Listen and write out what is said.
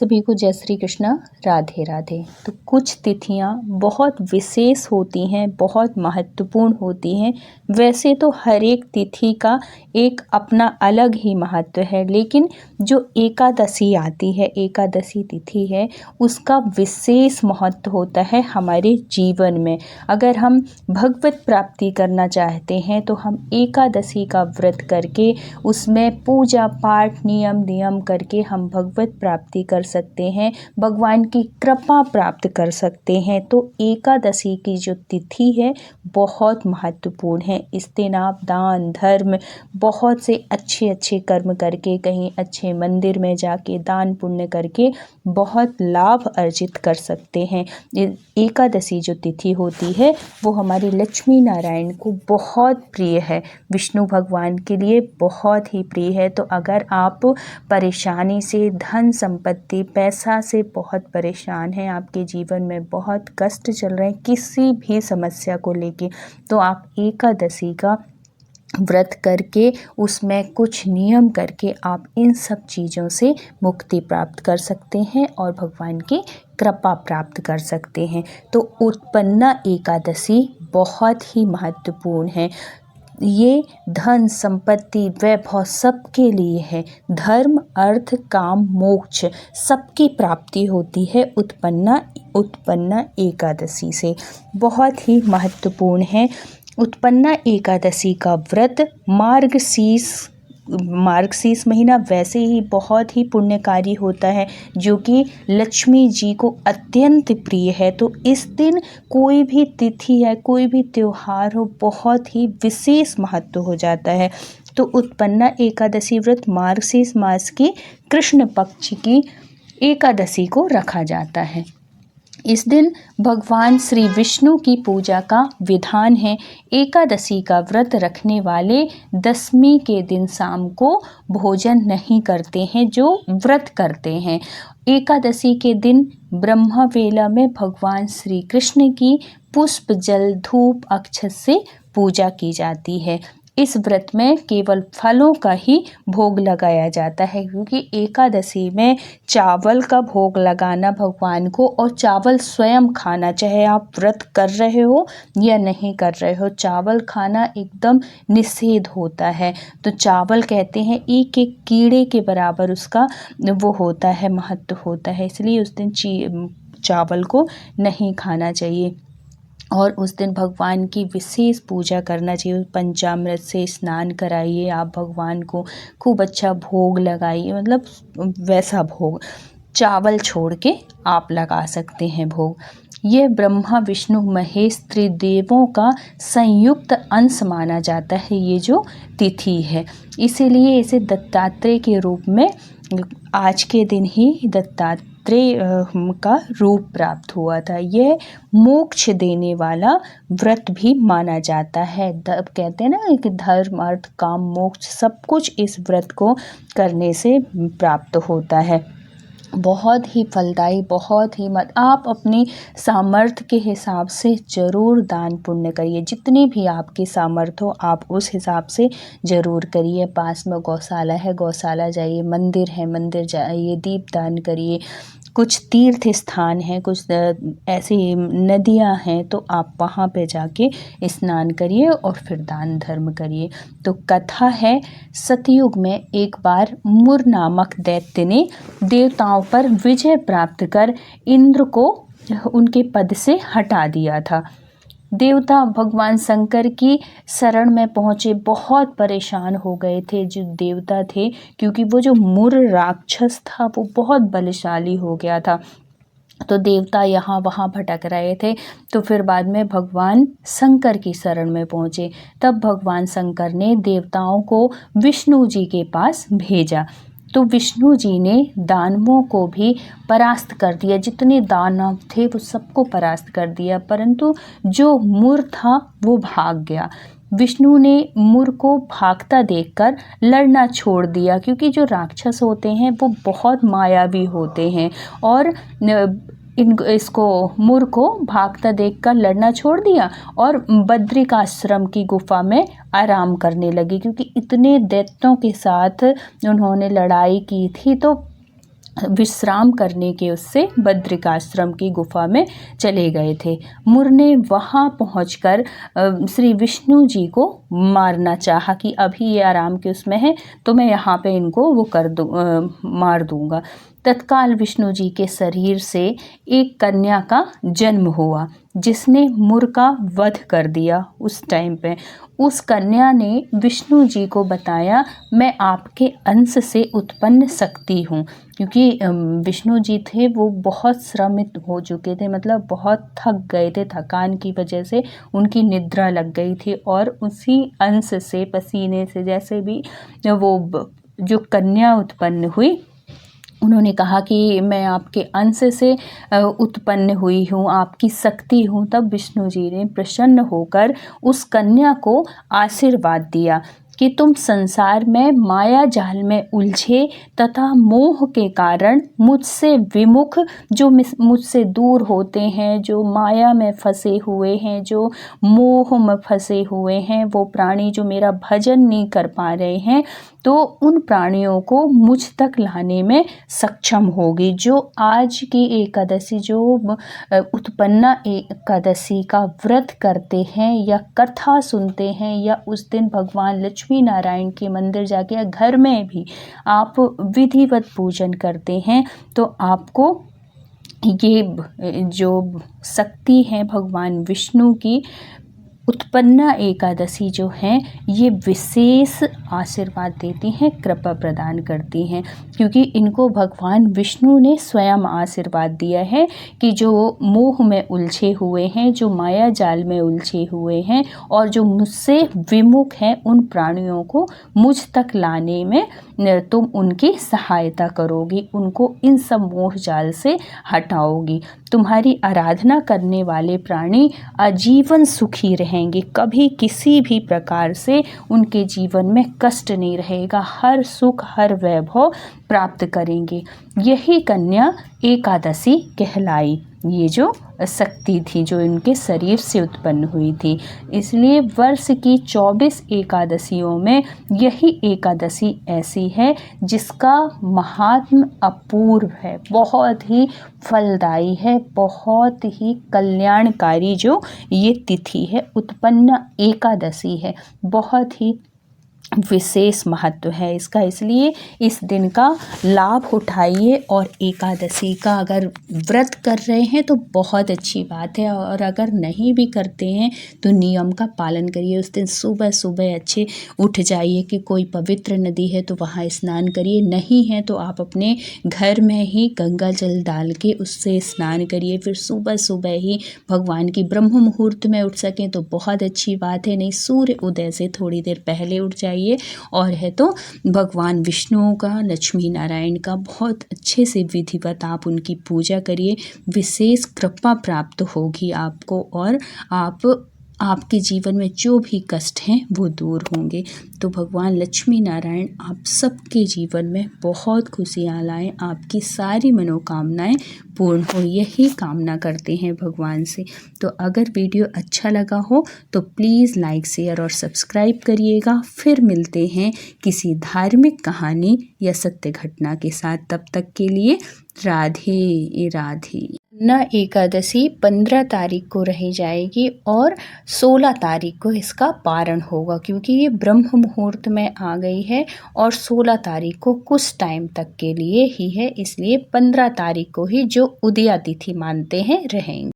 सभी को जय श्री कृष्ण, राधे राधे। तो कुछ तिथियां बहुत विशेष होती हैं, बहुत महत्वपूर्ण होती हैं। वैसे तो हर एक तिथि का एक अपना अलग ही महत्व है, लेकिन जो एकादशी आती है, एकादशी तिथि है, उसका विशेष महत्व होता है हमारे जीवन में। अगर हम भगवत प्राप्ति करना चाहते हैं तो हम एकादशी का व्रत करके उसमें पूजा पाठ नियम करके हम भगवत प्राप्ति कर सकते हैं, भगवान की कृपा प्राप्त कर सकते हैं। तो एकादशी की जो तिथि है बहुत महत्वपूर्ण है। इस दिन आप दान धर्म बहुत से अच्छे कर्म करके, कहीं अच्छे मंदिर में जाके दान पुण्य करके बहुत लाभ अर्जित कर सकते हैं। एकादशी जो तिथि होती है वो हमारे लक्ष्मी नारायण को बहुत प्रिय है, विष्णु भगवान के लिए बहुत ही प्रिय है। तो अगर आप परेशानी से, धन संपत्ति पैसा से बहुत परेशान हैं, आपके जीवन में बहुत कष्ट चल रहे हैं किसी भी समस्या को लेके, तो आप एकादशी का व्रत करके उसमें कुछ नियम करके आप इन सब चीज़ों से मुक्ति प्राप्त कर सकते हैं और भगवान की कृपा प्राप्त कर सकते हैं। तो उत्पन्ना एकादशी बहुत ही महत्वपूर्ण है। ये धन संपत्ति वैभव सबके लिए है। धर्म अर्थ काम मोक्ष सबकी प्राप्ति होती है उत्पन्ना एकादशी से। बहुत ही महत्वपूर्ण है। उत्पन्ना एकादशी का व्रत मार्गशीर्ष महीना वैसे ही बहुत ही पुण्यकारी होता है, जो कि लक्ष्मी जी को अत्यंत प्रिय है। तो इस दिन कोई भी तिथि है, कोई भी त्योहार हो, बहुत ही विशेष महत्व हो जाता है। तो उत्पन्ना एकादशी व्रत मार्गशीर्ष मास की कृष्ण पक्ष की एकादशी को रखा जाता है। इस दिन भगवान श्री विष्णु की पूजा का विधान है। एकादशी का व्रत रखने वाले दशमी के दिन शाम को भोजन नहीं करते हैं, जो व्रत करते हैं। एकादशी के दिन ब्रह्म वेला में भगवान श्री कृष्ण की पुष्प जल धूप अक्षत से पूजा की जाती है। इस व्रत में केवल फलों का ही भोग लगाया जाता है, क्योंकि एकादशी में चावल का भोग लगाना भगवान को, और चावल स्वयं खाना, चाहे आप व्रत कर रहे हो या नहीं कर रहे हो, चावल खाना एकदम निषेध होता है। तो चावल कहते हैं एक एक कीड़े के बराबर उसका वो होता है, महत्व होता है, इसलिए उस दिन चावल को नहीं खाना चाहिए। और उस दिन भगवान की विशेष पूजा करना चाहिए। पंचामृत से स्नान कराइए, आप भगवान को खूब अच्छा भोग लगाइए, मतलब वैसा भोग चावल छोड़ के आप लगा सकते हैं भोग। यह ब्रह्मा विष्णु महेश त्रिदेवों का संयुक्त अंश माना जाता है, ये जो तिथि है, इसीलिए इसे दत्तात्रेय के रूप में आज के दिन ही दत्तात्रेय का रूप प्राप्त हुआ था। यह मोक्ष देने वाला व्रत भी माना जाता है। कहते हैं ना कि धर्म अर्थ काम मोक्ष सब कुछ इस व्रत को करने से प्राप्त होता है। बहुत ही फलदायी, बहुत ही आप अपनी सामर्थ्य के हिसाब से ज़रूर दान पुण्य करिए। जितनी भी आपकी सामर्थ्य हो आप उस हिसाब से ज़रूर करिए। पास में गौशाला है, गौशाला जाइए, मंदिर है, मंदिर जाइए, दीपदान करिए। कुछ तीर्थ स्थान हैं, कुछ ऐसी नदियां हैं, तो आप वहाँ पे जाके स्नान करिए और फिर दान धर्म करिए। तो कथा है, सतयुग में एक बार मुर नामक दैत्य ने देवताओं पर विजय प्राप्त कर इंद्र को उनके पद से हटा दिया था। देवता भगवान शंकर की शरण में पहुँचे, बहुत परेशान हो गए थे जो देवता थे, क्योंकि वो जो मुर राक्षस था वो बहुत बलशाली हो गया था। तो देवता यहाँ वहाँ भटक रहे थे। तो फिर बाद में भगवान शंकर की शरण में पहुँचे। तब भगवान शंकर ने देवताओं को विष्णु जी के पास भेजा। तो विष्णु जी ने दानवों को भी परास्त कर दिया, जितने दानव थे वो सबको परास्त कर दिया, परंतु जो मुर था वो भाग गया। विष्णु ने मुर को भागता देखकर लड़ना छोड़ दिया, क्योंकि जो राक्षस होते हैं वो बहुत मायावी होते हैं, और इसको मुर को भागता देखकर लड़ना छोड़ दिया और बद्रिकाश्रम की गुफा में आराम करने लगी, क्योंकि इतने दैत्यों के साथ उन्होंने लड़ाई की थी। तो विश्राम करने के उससे बद्रिकाश्रम की गुफा में चले गए थे। मुर ने वहाँ पहुंचकर श्री विष्णु जी को मारना चाहा कि अभी ये आराम के उसमें है तो मैं यहाँ पे इनको वो मार दूँगा। तत्काल विष्णु जी के शरीर से एक कन्या का जन्म हुआ जिसने मुर का वध कर दिया। उस टाइम पे उस कन्या ने विष्णु जी को बताया, मैं आपके अंश से उत्पन्न शक्ति हूँ, क्योंकि विष्णु जी थे वो बहुत श्रमित हो चुके थे, मतलब बहुत थक गए थे। थकान की वजह से उनकी निद्रा लग गई थी और उसी अंश से, पसीने से, जैसे भी वो जो कन्या उत्पन्न हुई, उन्होंने कहा कि मैं आपके अंश से उत्पन्न हुई हूँ, आपकी शक्ति हूँ। तब विष्णु जी ने प्रसन्न होकर उस कन्या को आशीर्वाद दिया कि तुम संसार में माया जाल में उलझे तथा मोह के कारण मुझसे विमुख, जो मुझसे दूर होते हैं, जो माया में फंसे हुए हैं, जो मोह में फंसे हुए हैं, वो प्राणी जो मेरा भजन नहीं कर पा रहे हैं, तो उन प्राणियों को मुझ तक लाने में सक्षम होगी। जो आज की एकादशी, जो उत्पन्ना एकादशी का व्रत करते हैं या कथा सुनते हैं या उस दिन भगवान लक्ष्मी नारायण के मंदिर जाके या घर में भी आप विधिवत पूजन करते हैं, तो आपको ये जो शक्ति है भगवान विष्णु की, उत्पन्ना एकादशी जो है, ये विशेष आशीर्वाद देती हैं, कृपा प्रदान करती हैं, क्योंकि इनको भगवान विष्णु ने स्वयं आशीर्वाद दिया है कि जो मोह में उलझे हुए हैं, जो माया जाल में उलझे हुए हैं और जो मुझसे विमुख हैं, उन प्राणियों को मुझ तक लाने में तुम उनकी सहायता करोगी, उनको इन सब मोह जाल से हटाओगी। तुम्हारी आराधना करने वाले प्राणी आजीवन सुखी रहेंगे, कभी किसी भी प्रकार से उनके जीवन में कष्ट नहीं रहेगा, हर सुख हर वैभव प्राप्त करेंगे। यही कन्या एकादशी कहलाई, ये जो शक्ति थी जो इनके शरीर से उत्पन्न हुई थी। इसलिए वर्ष की 24 एकादशियों में यही एकादशी ऐसी है जिसका महात्म्य अपूर्व है, बहुत ही फलदायी है, बहुत ही कल्याणकारी जो ये तिथि है, उत्पन्ना एकादशी है, बहुत ही विशेष महत्व है इसका। इसलिए इस दिन का लाभ उठाइए और एकादशी का अगर व्रत कर रहे हैं तो बहुत अच्छी बात है, और अगर नहीं भी करते हैं तो नियम का पालन करिए। उस दिन सुबह सुबह अच्छे उठ जाइए कि कोई पवित्र नदी है तो वहाँ स्नान करिए, नहीं है तो आप अपने घर में ही गंगा जल डाल के उससे स्नान करिए। फिर सुबह सुबह ही भगवान की ब्रह्म मुहूर्त में उठ सकें तो बहुत अच्छी बात है, नहीं सूर्य उदय से थोड़ी देर पहले उठ जाइए। और है तो भगवान विष्णु का, लक्ष्मी नारायण का बहुत अच्छे से विधिवत आप उनकी पूजा करिए, विशेष कृपा प्राप्त होगी आपको, और आपके जीवन में जो भी कष्ट हैं वो दूर होंगे। तो भगवान लक्ष्मी नारायण आप सबके जीवन में बहुत खुशियाँ लाएं, आपकी सारी मनोकामनाएं पूर्ण हो, यही कामना करते हैं भगवान से। तो अगर वीडियो अच्छा लगा हो तो प्लीज़ लाइक, शेयर और सब्सक्राइब करिएगा। फिर मिलते हैं किसी धार्मिक कहानी या सत्य घटना के साथ, तब तक के लिए राधे राधे। न एकादशी 15 तारीख को रह जाएगी और 16 तारीख को इसका पारण होगा, क्योंकि ये ब्रह्म मुहूर्त में आ गई है और 16 तारीख को कुछ टाइम तक के लिए ही है, इसलिए 15 तारीख को ही जो उदया तिथि मानते हैं रहेंगे।